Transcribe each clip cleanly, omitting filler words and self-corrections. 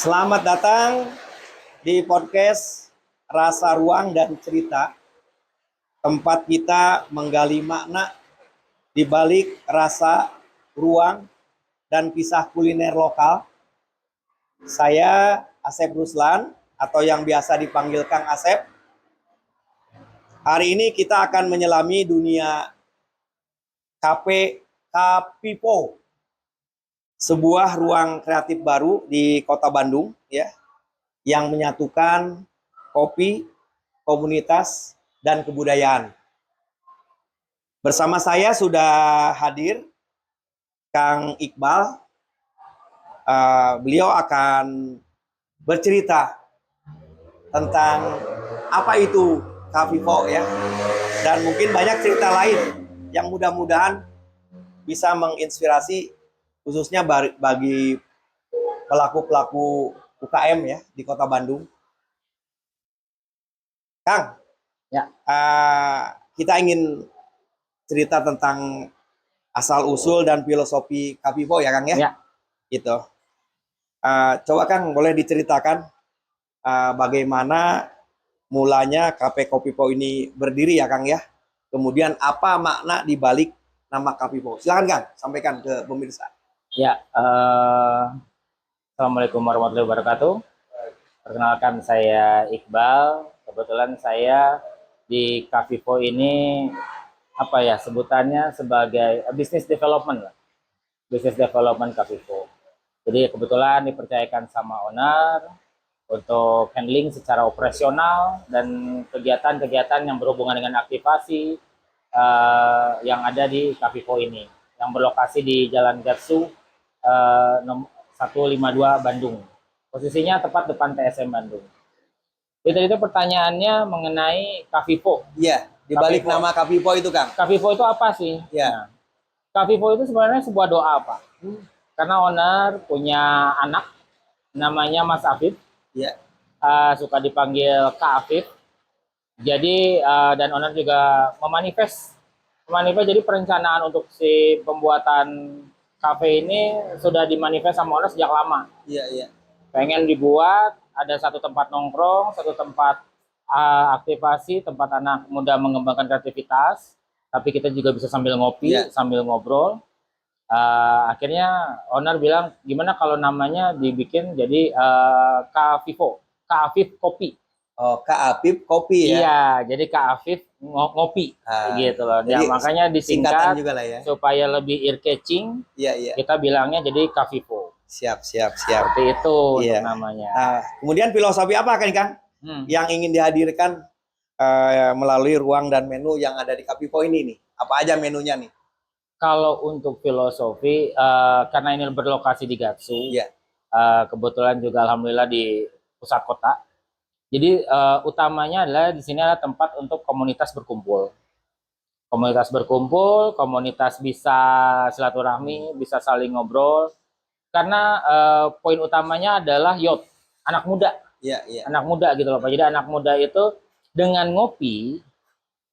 Selamat datang di podcast Rasa Ruang dan Cerita, tempat kita menggali makna di balik rasa, ruang, dan kisah kuliner lokal. Saya Asep Ruslan, atau yang biasa dipanggil Kang Asep. Hari ini kita akan menyelami dunia Cafe Kapipo, sebuah ruang kreatif baru di Kota Bandung, ya, yang menyatukan kopi, komunitas, dan kebudayaan. Bersama saya sudah hadir Kang Iqbal. Beliau akan bercerita tentang apa itu Kapipo, ya, dan mungkin banyak cerita lain yang mudah-mudahan bisa menginspirasi khususnya bagi pelaku-pelaku UKM, ya, di Kota Bandung. Kang, Ya, kita ingin cerita tentang asal usul dan filosofi Kapipo, ya Kang, ya. ya. Gitu. Coba Kang, boleh diceritakan bagaimana mulanya Cafe Kapipo ini berdiri, ya Kang, ya. Kemudian apa makna di balik nama Kapipo? Silakan Kang, sampaikan ke pemirsa. Ya, Assalamualaikum warahmatullahi wabarakatuh. Perkenalkan, saya Iqbal. Kebetulan saya di Kapipo ini sebutannya sebagai business development lah. Business development Kapipo. Jadi kebetulan dipercayakan sama owner untuk handling secara operasional dan kegiatan-kegiatan yang berhubungan dengan aktivasi yang ada di Kapipo ini, yang berlokasi di Jalan Gatsu 152 Bandung. Posisinya tepat depan TSM Bandung. Itu pertanyaannya mengenai Kapipo. Iya, di balik Kapipo. nama Kapipo itu Kang. Kapipo itu apa sih? Ya. Nah, Kapipo itu sebenarnya sebuah doa, Pak. Karena owner punya anak namanya Mas Afif. Ya. Suka dipanggil Kak Afif. Jadi dan owner juga memanifest jadi perencanaan untuk si pembuatan kafe ini sudah dimanifest sama owner sejak lama. Iya, iya. Pengen dibuat ada satu tempat nongkrong, satu tempat aktivasi, tempat anak muda mengembangkan kreativitas, tapi kita juga bisa sambil ngopi, sambil ngobrol. Akhirnya owner bilang, gimana kalau namanya dibikin jadi Kak Afif Kopi. Oh, Kak Afif Kopi, ya. Iya, jadi Kak Afif ngopi, gitu loh. Ya, makanya disingkat juga lah, ya, supaya lebih ear catching. Iya, iya. Kita bilangnya jadi Kapipo. Siap. Seperti itu, iya, untuk namanya. Kemudian filosofi apa kan Kang yang ingin dihadirkan melalui ruang dan menu yang ada di Kapipo ini nih? Apa aja menunya nih? Kalau untuk filosofi, karena ini berlokasi di Gatsu, kebetulan juga alhamdulillah di pusat kota. Jadi utamanya adalah di sini adalah tempat untuk komunitas berkumpul. Komunitas bisa silaturahmi, bisa saling ngobrol. Karena poin utamanya adalah youth, anak muda. Iya. Anak muda gitu loh, Pak. Jadi anak muda itu dengan ngopi,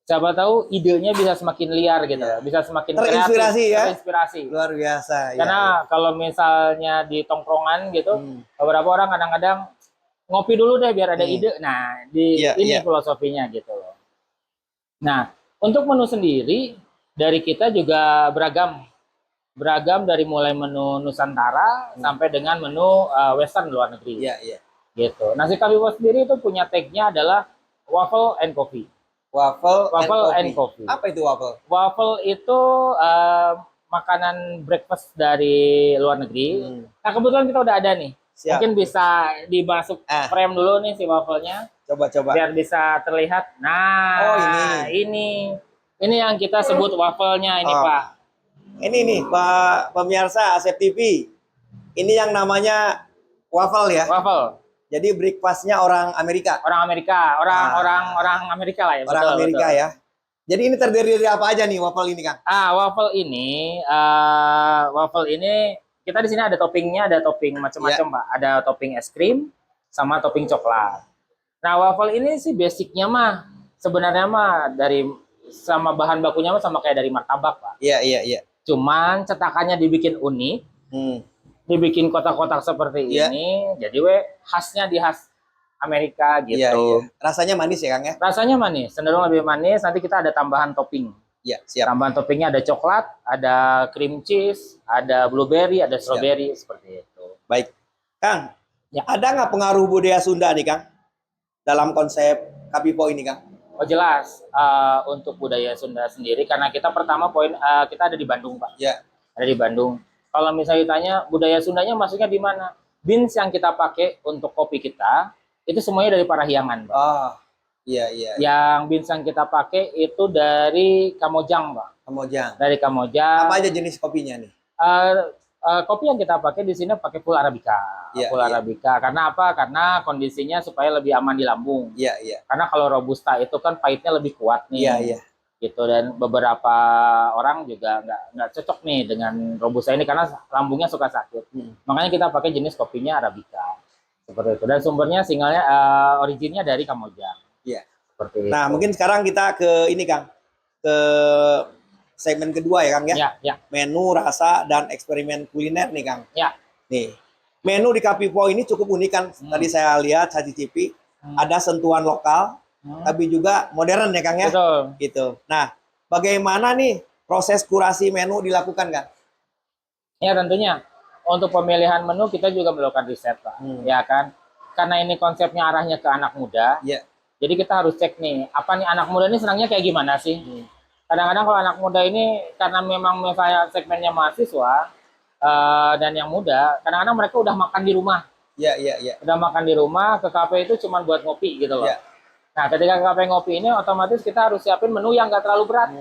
siapa tahu idenya bisa semakin liar gitu, bisa semakin terinspirasi, kreatif, ya. Terinspirasi. Luar biasa. Karena kalau misalnya di tongkrongan gitu, beberapa orang kadang-kadang ngopi dulu deh biar ada ide. Nah, ini filosofinya gitu loh. Nah, untuk menu sendiri dari kita juga beragam dari mulai menu Nusantara sampai dengan menu Western luar negeri. Iya. Gitu. Nasi Kapipo sendiri itu punya tag-nya adalah waffle and coffee. Waffle and coffee. Apa itu waffle? Waffle itu makanan breakfast dari luar negeri. Nah, kebetulan kita udah ada nih. Siap. Mungkin bisa dimasuk frame dulu nih si waffle-nya. Coba. Biar bisa terlihat. Nah, ini yang kita sebut waffle-nya ini, Pak. Ini nih, Pak pemirsa Asep TV. Ini yang namanya waffle, ya. Waffle. Jadi breakfast-nya orang Amerika. Orang Amerika lah ya. Orang Amerika, betul. Ya. Jadi ini terdiri dari apa aja nih waffle ini, Kang? Waffle ini kita di sini ada toppingnya, ada topping macam-macam, Pak. Ada topping es krim sama topping coklat. Nah, waffle ini sih basicnya mah sebenarnya mah dari sama bahan bakunya mah sama kayak dari martabak, Pak. Iya. Cuman cetakannya dibikin unik. dibikin kotak-kotak seperti ini. Jadi khasnya di khas Amerika gitu. Iya, iya. Rasanya manis ya Kang ya? Rasanya manis, cenderung lebih manis. Nanti kita ada tambahan topping. Iya, siap. Tambahan toppingnya ada coklat, ada cream cheese, ada blueberry, ada strawberry, seperti itu. Baik. Kang, ya. Ada nggak pengaruh budaya Sunda nih Kang? Dalam konsep Kapipo ini Kang? Oh jelas, untuk budaya Sunda sendiri, karena kita pertama kita ada di Bandung Pak. Ya. Ada di Bandung. Kalau misalnya ditanya budaya Sundanya maksudnya di mana? Beans yang kita pakai untuk kopi kita, itu semuanya dari Parahyangan Pak. Oh. Iya, iya. Yang beans yang kita pakai itu dari Kamojang, Pak. Kamojang. Dari Kamojang. Apa aja jenis kopinya nih? Kopi yang kita pakai di sini pakai full Arabica. Ya, full Arabica. Karena apa? Karena kondisinya supaya lebih aman di lambung. Iya, iya. Karena kalau Robusta itu kan pahitnya lebih kuat nih. Iya, iya. Gitu, dan beberapa orang juga nggak cocok nih dengan Robusta ini karena lambungnya suka sakit. Makanya kita pakai jenis kopinya Arabica. Seperti itu. Dan sumbernya singlenya originnya dari Kamojang. Iya. Seperti nah, itu. mungkin sekarang kita ke ini Kang. Ke segmen kedua ya Kang ya. Ya, ya. Menu, rasa, dan eksperimen kuliner nih Kang. Ya. Nih, menu di Kapipo ini cukup unik kan. Tadi saya lihat, saya cicipi. Ada sentuhan lokal, tapi juga modern ya Kang ya. Betul. Gitu. Nah, bagaimana nih proses kurasi menu dilakukan Kang? Ya tentunya. Untuk pemilihan menu kita juga melakukan riset Pak. Ya kan. Karena ini konsepnya arahnya ke anak muda. Ya. Jadi kita harus cek nih, apa nih anak muda ini senangnya kayak gimana sih? Kadang-kadang kalau anak muda ini karena memang misalnya segmennya mahasiswa dan yang muda, kadang-kadang mereka udah makan di rumah. Iya, iya, iya. Udah makan di rumah, ke kafe itu cuma buat ngopi gitu loh. Ya. Nah, ketika ke kafe ngopi ini otomatis kita harus siapin menu yang nggak terlalu berat.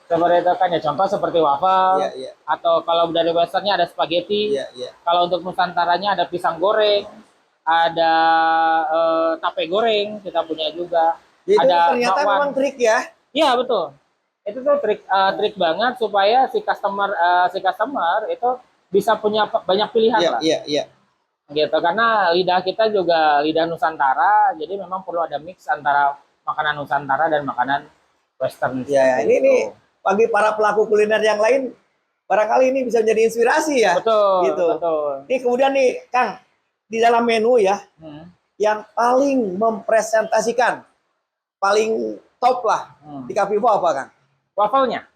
Seperti itu kan ya, contoh seperti waffle, atau kalau dari westernnya ada spaghetti. Kalau untuk nusantaranya ada pisang goreng, ada tape goreng kita punya juga. Jadi ada ternyata bakwan. memang trik ya? Iya betul. Itu tuh trik banget supaya si customer itu bisa punya banyak pilihan lah. Iya, iya. Gitu, karena lidah kita juga lidah Nusantara, jadi memang perlu ada mix antara makanan Nusantara dan makanan Western. Iya, ini bagi para pelaku kuliner yang lain barangkali ini bisa menjadi inspirasi ya. Betul. Gitu. Betul. Ini kemudian nih Kang, di dalam menu ya, yang paling mempresentasikan, paling top lah di Kapipo apa Kang? Wafelnya.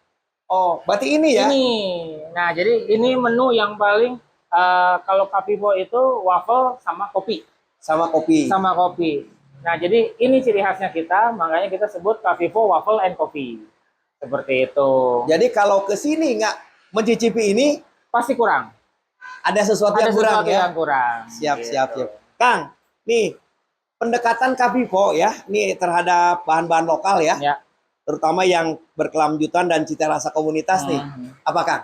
Oh, berarti ini ya? Ini. Nah, jadi ini menu yang paling kalau Kapipo itu waffle sama kopi. Sama kopi. Sama kopi. Nah, jadi ini ciri khasnya kita, makanya kita sebut Kapipo Waffle and Coffee. Seperti itu. Jadi kalau ke sini nggak mencicipi ini, pasti kurang. Ada sesuatu yang kurang ya? Yang kurang. Siap, gitu. siap. Kang, nih pendekatan Kapipo ya, nih terhadap bahan-bahan lokal ya, terutama yang berkelanjutan dan cita rasa komunitas nih, apa Kang?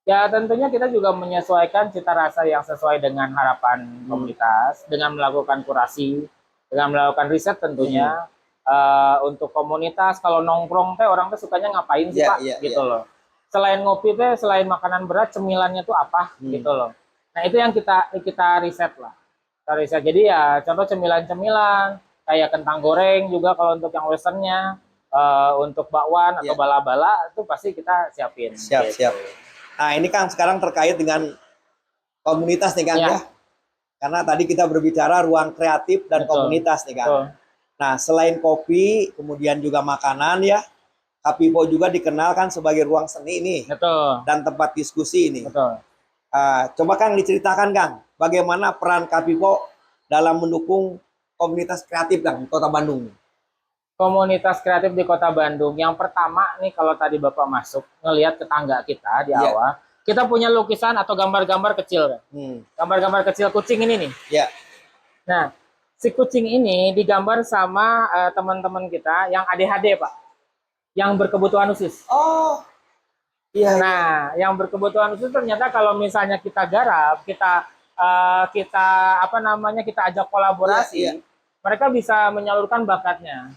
Ya tentunya kita juga menyesuaikan cita rasa yang sesuai dengan harapan komunitas, dengan melakukan kurasi, dengan melakukan riset tentunya. Untuk komunitas, kalau nongkrong teh orang tuh sukanya ngapain sih Pak? Gitu loh. Selain ngopi teh, selain makanan berat, cemilannya tuh apa? Gitu loh. Nah itu yang kita riset lah. Kita riset. Jadi ya contoh cemilan-cemilan kayak kentang goreng juga kalau untuk yang westernnya, untuk bakwan atau bala-bala itu pasti kita siapin. Siap, gitu. Siap. Nah ini Kang sekarang terkait dengan komunitas nih Kang ya. Karena tadi kita berbicara ruang kreatif dan komunitas nih Kang. Betul. Nah, selain kopi, kemudian juga makanan ya, Kapipo juga dikenalkan sebagai ruang seni ini. Betul. Dan tempat diskusi ini. Betul. Coba Kang diceritakan Kang, bagaimana peran Kapipo dalam mendukung komunitas kreatif Kang di Kota Bandung? Komunitas kreatif di Kota Bandung, yang pertama nih kalau tadi Bapak masuk, ngelihat tetangga kita di awal, kita punya lukisan atau gambar-gambar kecil. Gambar-gambar kecil kucing ini nih. Nah, si kucing ini digambar sama teman-teman kita yang ADHD Pak, yang berkebutuhan khusus. Oh, iya. Nah, yang berkebutuhan khusus ternyata kalau misalnya kita garap, kita kita ajak kolaborasi, mereka bisa menyalurkan bakatnya.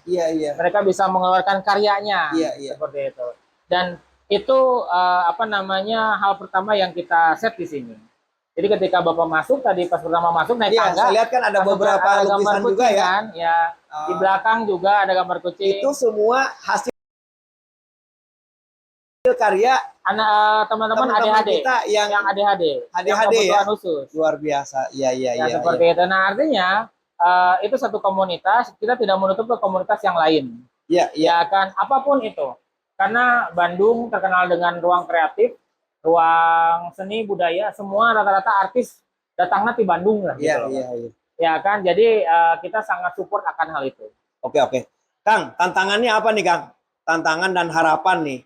Mereka bisa mengeluarkan karyanya, seperti itu. Dan itu hal pertama yang kita set di sini. Jadi ketika Bapak masuk tadi pas pertama masuk naik tangga, saya lihat kan ada beberapa lukisan juga ya. Kan? Di belakang juga ada gambar kucing. Itu semua hasil karya anak teman-teman ADHD kita yang ADHD yang kebutuhan khusus. Luar biasa. Iya. Seperti itu. Nah, artinya itu satu komunitas, kita tidak menutup ke komunitas yang lain. Iya. Ya kan, apapun itu. Karena Bandung terkenal dengan ruang kreatif, ruang seni budaya, semua rata-rata artis datangnya di Bandung lah gitu. Iya. Ya kan, jadi kita sangat support akan hal itu. Oke. Kang, tantangannya apa nih, Kang? Tantangan dan harapan nih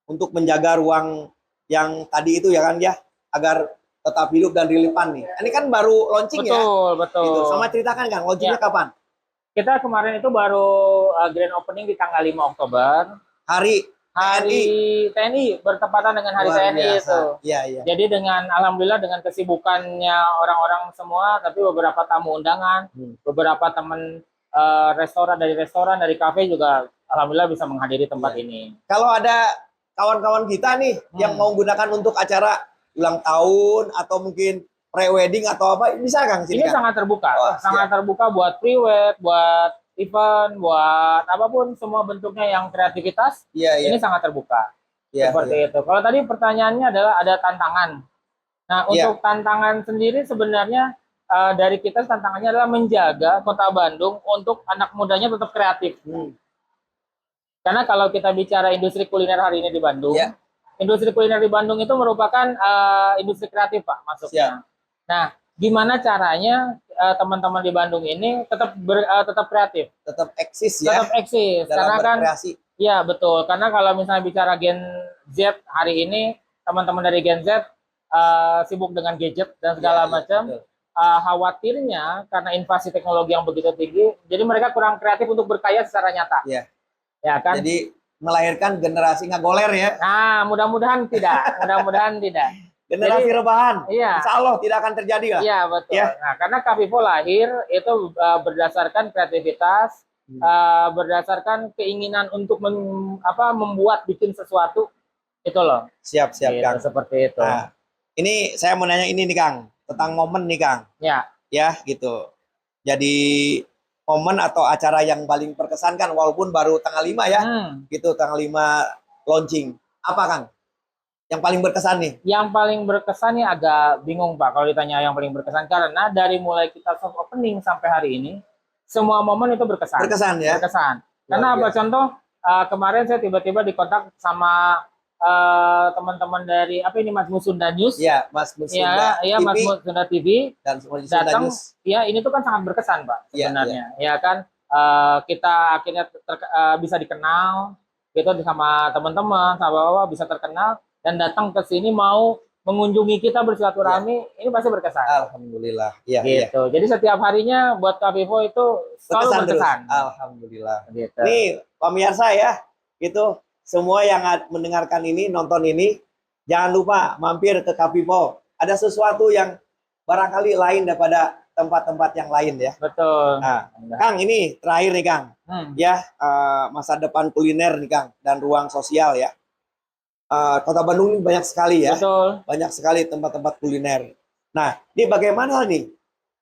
untuk menjaga ruang yang tadi itu ya kan ya, agar tetap hidup dan relevan nih. Ini kan baru launching ya. Betul. Gitu. Sama ceritakan, Kang, launchingnya kapan? Kita kemarin itu baru grand opening di tanggal 5 Oktober. Hari TNI bertepatan dengan Hari Luar TNI biasa. itu. Iya. Jadi alhamdulillah dengan kesibukannya orang-orang semua, tapi beberapa tamu undangan, beberapa teman restoran dari kafe juga alhamdulillah bisa menghadiri tempat ini. Kalau ada kawan-kawan kita nih yang mau gunakan untuk acara ulang tahun atau mungkin pre-wedding atau apa, bisa Kang? Ini sangat terbuka, sangat terbuka buat pre-wed, buat event, buat apapun semua bentuknya yang kreativitas. Ini sangat terbuka. Seperti itu. Kalau tadi pertanyaannya adalah ada tantangan. Nah, untuk tantangan sendiri sebenarnya dari kita tantangannya adalah menjaga Kota Bandung untuk anak mudanya tetap kreatif. Karena kalau kita bicara industri kuliner hari ini di Bandung, industri kuliner di Bandung itu merupakan industri kreatif, Pak, masuknya. Nah, gimana caranya teman-teman di Bandung ini tetap kreatif, tetap eksis ya, tetap eksis, karena kan iya betul, karena kalau misalnya bicara Gen Z hari ini, teman-teman dari Gen Z sibuk dengan gadget dan segala macam, khawatirnya karena invasi teknologi yang begitu tinggi, jadi mereka kurang kreatif untuk berkarya secara nyata. Ya kan? Jadi melahirkan generasi ngagoler ya. Nah, mudah-mudahan tidak, Generasi rebahan, iya. Insya Allah tidak akan terjadi lah. Iya betul. Nah, karena Kavivo lahir itu berdasarkan kreativitas, berdasarkan keinginan untuk membuat bikin sesuatu itu loh. Siap gitu, Kang. Seperti itu. Nah, ini saya mau nanya ini nih Kang, tentang momen nih Kang. Ya gitu. Jadi momen atau acara yang paling berkesan kan, walaupun baru tanggal 5 ya, gitu tanggal 5 launching. Apa Kang? Yang paling berkesan nih? Yang paling berkesan nih agak bingung Pak kalau ditanya yang paling berkesan, karena dari mulai kita soft opening sampai hari ini semua momen itu berkesan. Berkesan ya? Berkesan. Karena apa contoh, kemarin saya tiba-tiba dikontak sama teman-teman dari Mas Sunda News. Iya, Mas Sunda TV. Iya, Mas Sunda TV dan datang. Iya, ini tuh kan sangat berkesan Pak sebenarnya. Ya kan, kita akhirnya bisa dikenal gitu sama teman-teman, sama bapak bisa terkenal dan datang ke sini mau mengunjungi kita bersilaturahmi, ini pasti berkesan. Alhamdulillah. Iya. Gitu. Jadi setiap harinya buat Kavivo itu selalu berkesan. Alhamdulillah. Gitu. Nih pemirsa ya, gitu semua yang mendengarkan ini, nonton ini, jangan lupa mampir ke Kavivo. Ada sesuatu yang barangkali lain daripada tempat-tempat yang lain ya. Betul. Nah, Kang ini terakhir nih Kang, ya masa depan kuliner nih Kang dan ruang sosial ya. Kota Bandung ini banyak sekali ya. Betul. Banyak sekali tempat-tempat kuliner. Nah, ini bagaimana nih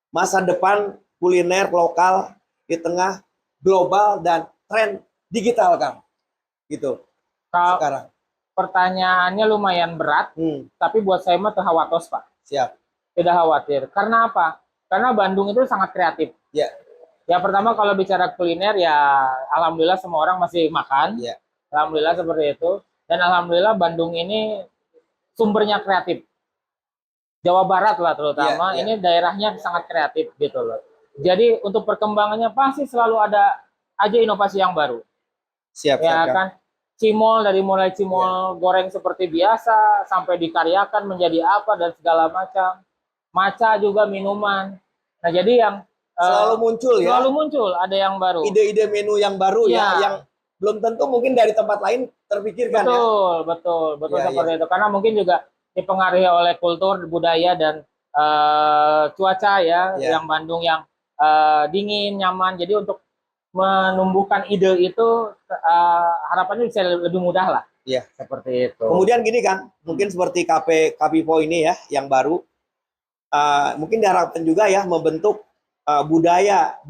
masa depan kuliner lokal di tengah global dan tren digital, Kang? Gitu. Sekarang. Pertanyaannya lumayan berat, tapi buat saya mah khawatir, Pak. Siap. Tidak khawatir. Karena apa? Karena Bandung itu sangat kreatif. Ya. Ya pertama kalau bicara kuliner ya alhamdulillah semua orang masih makan. Ya. Alhamdulillah seperti itu. Dan alhamdulillah Bandung ini sumbernya kreatif. Jawa Barat lah terutama, ini daerahnya sangat kreatif gitu loh. Jadi untuk perkembangannya pasti selalu ada aja inovasi yang baru. Siap, ya kan? Cimol dari mulai cimol goreng seperti biasa sampai dikaryakan menjadi apa dan segala macam. Maca juga minuman. Nah, jadi yang selalu muncul ya. Selalu muncul ada yang baru. Ide-ide menu yang baru ya yang belum tentu mungkin dari tempat lain terpikirkan. Betul seperti itu. Karena mungkin juga dipengaruhi oleh kultur, budaya dan cuaca ya, yang Bandung yang dingin, nyaman. Jadi untuk menumbuhkan ide itu harapannya bisa lebih mudah lah. Iya, seperti itu. Kemudian gini kan, mungkin seperti Kavivo ini ya, yang baru, mungkin diharapkan juga ya membentuk budaya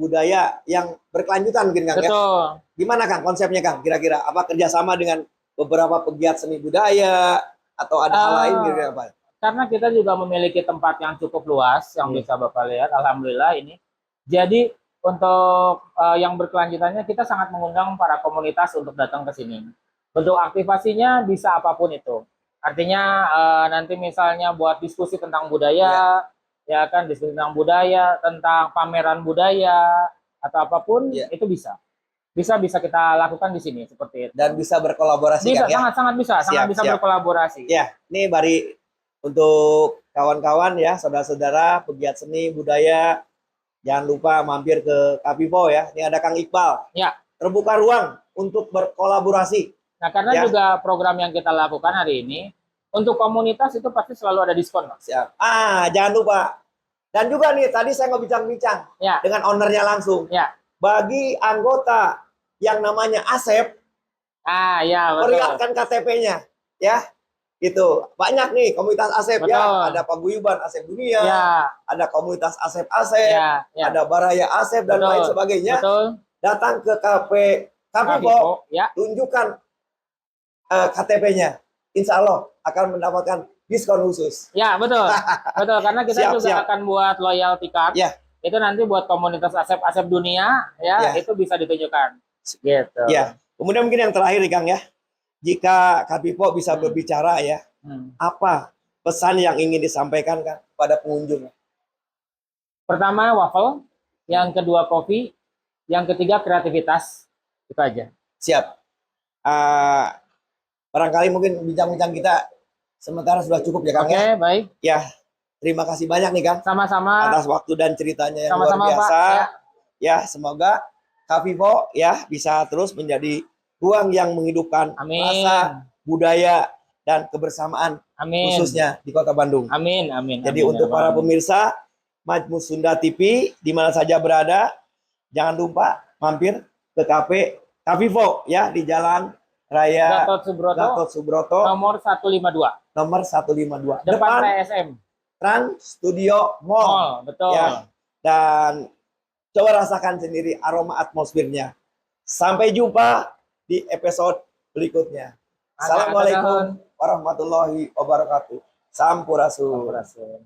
yang berkelanjutan mungkin Kang. Betul. Ya. Gimana Kang konsepnya Kang? Kira-kira apa kerjasama dengan beberapa pegiat seni budaya atau ada hal lain gitu ya Pak? Karena kita juga memiliki tempat yang cukup luas yang bisa Bapak lihat, alhamdulillah ini. Jadi untuk yang berkelanjutannya kita sangat mengundang para komunitas untuk datang ke sini. Bentuk aktivasinya bisa apapun itu. Artinya nanti misalnya buat diskusi tentang budaya, ya kan, diskusi tentang budaya, tentang pameran budaya atau apapun itu bisa. Bisa kita lakukan di sini seperti itu. Dan bisa berkolaborasi bisa, kan, ya? Sangat bisa, sangat bisa berkolaborasi. Ya, ini Bari untuk kawan-kawan ya, saudara-saudara pegiat seni budaya, jangan lupa mampir ke Kapipo ya. Ini ada Kang Iqbal. Ya. Terbuka ruang untuk berkolaborasi. Nah, karena juga program yang kita lakukan hari ini untuk komunitas itu pasti selalu ada diskon, Mas. Siap. Jangan lupa. Dan juga nih tadi saya ngobrol-bincang dengan ownernya langsung. Bagi anggota yang namanya Asep, perlihatkan KTP-nya, ya. Gitu. Banyak nih komunitas Asep ya. Ada Paguyuban Asep Dunia, ada komunitas Asep ada Baraya Asep dan lain sebagainya. Datang ke Kapipo, tunjukkan KTP-nya. Insya Allah akan mendapatkan diskon khusus. Ya, betul. Betul, karena kita juga akan buat loyalty card. Itu nanti buat komunitas Asep Dunia, itu bisa ditunjukkan. Gitu. Ya. Kemudian mungkin yang terakhir nih Kang ya. Jika Kapipo bisa berbicara ya, apa pesan yang ingin disampaikan kan pada pengunjung? Pertama waffle, yang kedua kopi, yang ketiga kreativitas. Itu aja. Siap. Barangkali mungkin bincang-bincang kita sementara sudah cukup ya Kang. Oke, baik. Ya, terima kasih banyak nih Kang. Sama-sama. Atas waktu dan ceritanya yang luar biasa. Pak, ya, semoga Kapipo ya bisa terus menjadi ruang yang menghidupkan rasa budaya dan kebersamaan, khususnya di Kota Bandung. Amin. Jadi untuk para pemirsa Majmus Sunda TV di mana saja berada, jangan lupa mampir ke Kapipo ya di Jalan Raya Gatot Subroto nomor 152. Nomor 152. Depan TSM. Trans Studio Mall. Betul. Ya. Dan coba rasakan sendiri aroma atmosfernya. Sampai jumpa di episode berikutnya. Assalamualaikum warahmatullahi wabarakatuh. Sampurasun.